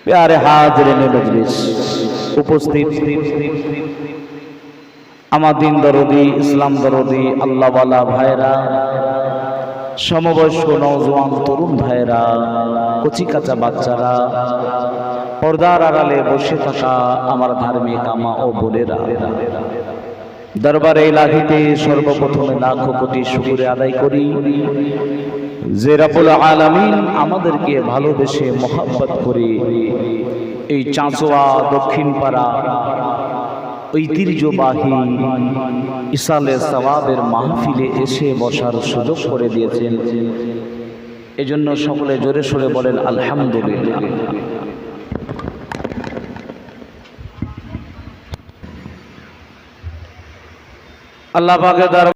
प्यारे हाज़िरीन मजलिस उपस्थित আমার দিন দরদি ইসলাম দরদি আল্লাহ ওয়ালা ভাইরা সমবয়স্ক নওজোয়ান তরুণ ভাইরা কচি কাঁচা বাচ্চারা পর্দার আড়ালে বসে থাকা আমার ধার্মিক আমা ও বোনেরা দরবারে ইলাহিতে সর্বপ্রথমে লাখো কোটি শুকরিয়া আদায় করি যে রব্বুল আলামিন আমাদেরকে ভালোবেসে মহব্বত করে এই চাঁচোয়া দক্ষিণ পাড়া ঐতিহ্যবাহী ইসালে সওয়াবের মাহফিলে এসে বসার সুযোগ করে দিয়েছেন। এজন্য সকলে জোরে সোরে বলেন আলহামদুলিল্লাহ। আল্লাহ পাকের